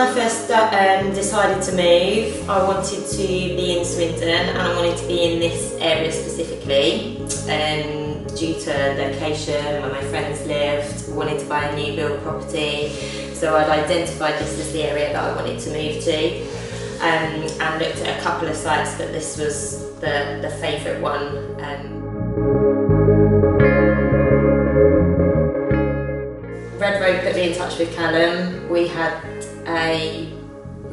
I first decided to move, I wanted to be in Swindon and I wanted to be in this area specifically due to location, where my friends lived, wanted to buy a new build property. So I'd identified this as the area that I wanted to move to and looked at a couple of sites, but this was the favourite one. Redrow put me in touch with Callum. We had a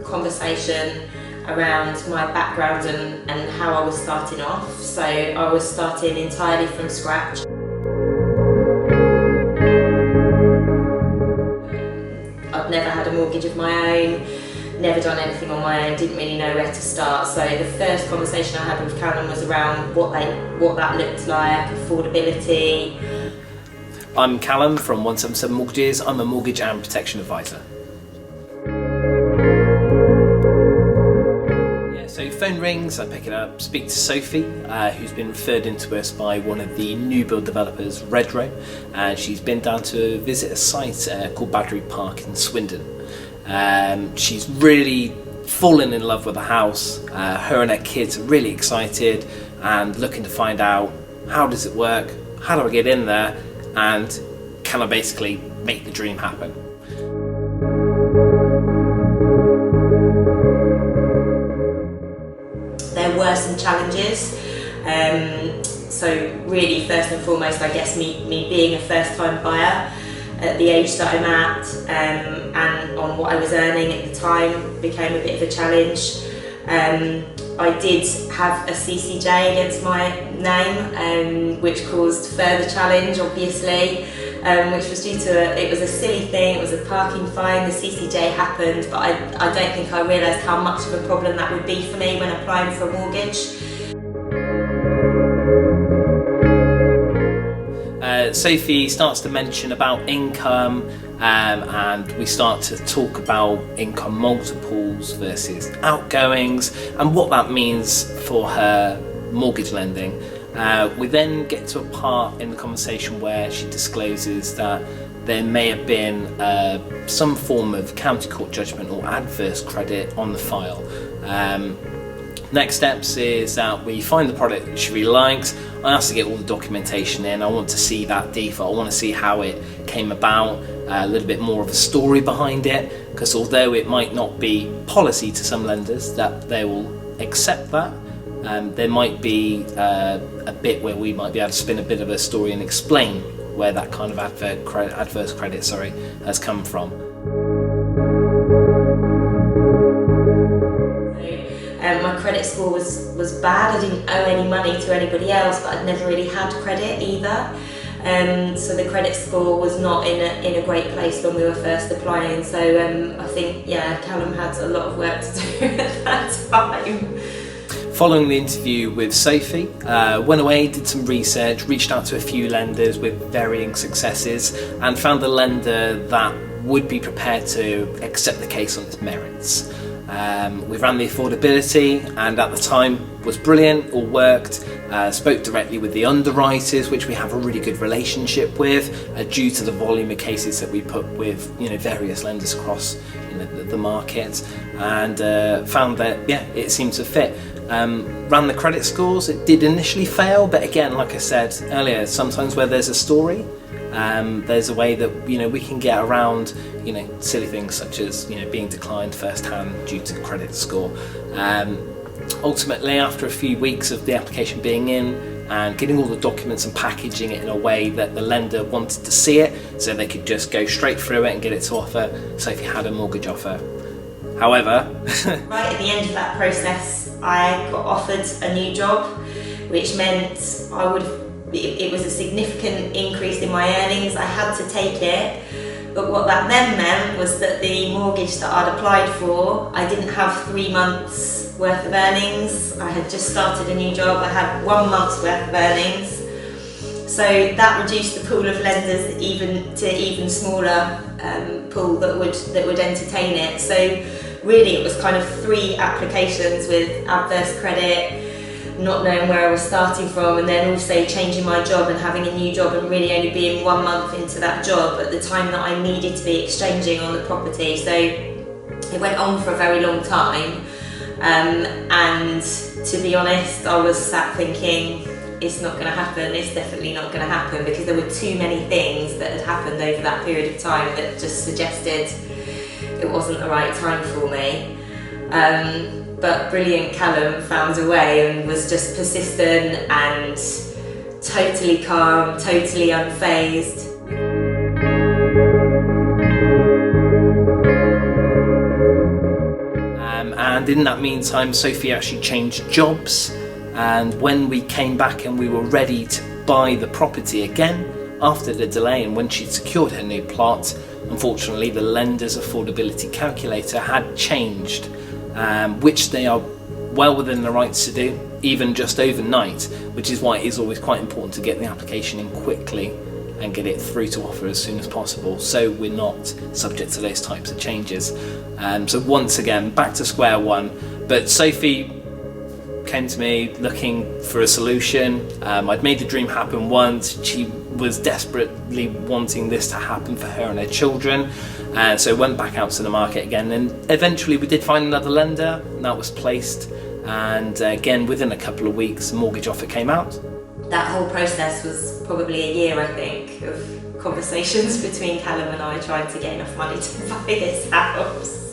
conversation around my background and how I was starting off. So I was starting entirely from scratch. I'd never had a mortgage of my own, never done anything on my own, didn't really know where to start. So the first conversation I had with Callum was around what that looked like, affordability. I'm Callum from 177 Mortgages. I'm a mortgage and protection advisor. So phone rings, I pick it up, speak to Sophie, who's been referred into us by one of the new build developers, Redrow, and she's been down to visit a site called Methuen Park in Swindon. She's really fallen in love with the house. Her and her kids are really excited and looking to find out, how does it work, how do I get in there, and can I basically make the dream happen? There were some challenges, so really first and foremost I guess me being a first time buyer at the age that I'm at and on what I was earning at the time became a bit of a challenge. I did have a CCJ against my name, which caused further challenge obviously, which was due to, it was a silly thing, it was a parking fine, the CCJ happened, but I don't think I realised how much of a problem that would be for me when applying for a mortgage. Sophie starts to mention about income and we start to talk about income multiples versus outgoings and what that means for her mortgage lending. We then get to a part in the conversation where she discloses that there may have been some form of county court judgment or adverse credit on the file. Next steps is that we find the product that she really likes. I ask to get all the documentation in. I want to see that default. I want to see how it came about, a little bit more of a story behind it, because although it might not be policy to some lenders that they will accept that, there might be a bit where we might be able to spin a bit of a story and explain where that kind of adverse credit has come from. My credit score was bad. I didn't owe any money to anybody else, but I'd never really had credit either. So the credit score was not in a great place when we were first applying. So I think, yeah, Callum had a lot of work to do at that time. Following the interview with Sophie, went away, did some research, reached out to a few lenders with varying successes and found a lender that would be prepared to accept the case on its merits. We ran the affordability and at the time was brilliant, all worked, spoke directly with the underwriters, which we have a really good relationship with due to the volume of cases that we put with various lenders across the market, and found that it seemed to fit. Ran the credit scores. It did initially fail, but again, like I said earlier, sometimes where there's a story, there's a way that we can get around silly things such as being declined firsthand due to credit score. Ultimately, after a few weeks of the application being in and getting all the documents and packaging it in a way that the lender wanted to see it, so they could just go straight through it and get it to offer, Sophie had a mortgage offer. However, right at the end of that process, I got offered a new job, which meant it was a significant increase in my earnings. I had to take it, but what that then meant was that the mortgage that I'd applied for, I didn't have 3 months worth of earnings. I had just started a new job, I had 1 month's worth of earnings. So that reduced the pool of lenders to even smaller pool that would entertain it. So really it was kind of 3 applications with adverse credit, not knowing where I was starting from, and then also changing my job and having a new job and really only being 1 month into that job at the time that I needed to be exchanging on the property. So It went on for a very long time, and to be honest, I was sat thinking, it's not going to happen, it's definitely not going to happen, because there were too many things that had happened over that period of time that just suggested it wasn't the right time for me. But brilliant Callum found a way and was just persistent and totally calm, totally unfazed. And in that meantime, Sophie actually changed jobs, and when we came back and we were ready to buy the property again after the delay, and when she'd secured her new plot, unfortunately the lender's affordability calculator had changed, which they are well within the rights to do, even just overnight, which is why it is always quite important to get the application in quickly and get it through to offer as soon as possible, so we're not subject to those types of changes. So once again, back to square one. But Sophie came to me looking for a solution. I'd made the dream happen once. She was desperately wanting this to happen for her and her children, and so went back out to the market again, and eventually we did find another lender, and that was placed, and again within a couple of weeks a mortgage offer came out. That whole process was probably a year, I think, of conversations between Callum and I trying to get enough money to buy this house.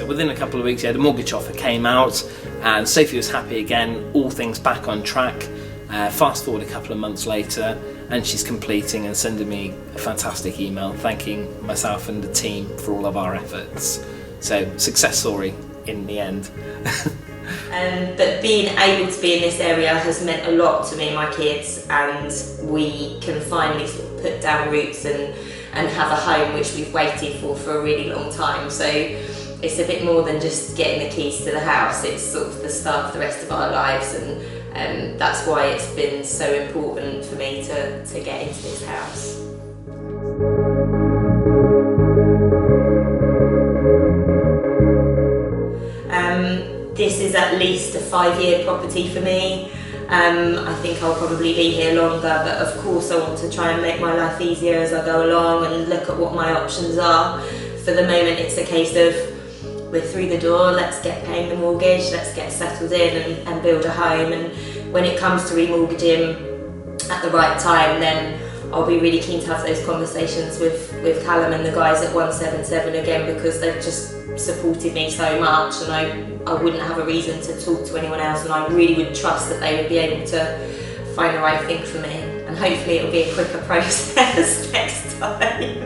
Within a couple of weeks, the mortgage offer came out, and Sophie was happy again, all things back on track. Fast forward a couple of months later, and she's completing and sending me a fantastic email thanking myself and the team for all of our efforts. So, success story in the end. But being able to be in this area has meant a lot to me and my kids, and we can finally sort of put down roots and have a home which we've waited for a really long time. So it's a bit more than just getting the keys to the house, it's sort of the start of the rest of our lives, and that's why it's been so important for me to get into this house. This is at least a 5-year property for me. I think I'll probably be here longer, but of course I want to try and make my life easier as I go along and look at what my options are. For the moment it's a case of we're through the door, let's get paying the mortgage, let's get settled in and build a home, and when it comes to remortgaging at the right time, then I'll be really keen to have those conversations with Callum and the guys at 177 again, because they've just supported me so much, and I wouldn't have a reason to talk to anyone else, and I really would trust that they would be able to find the right thing for me, and hopefully it'll be a quicker process next time.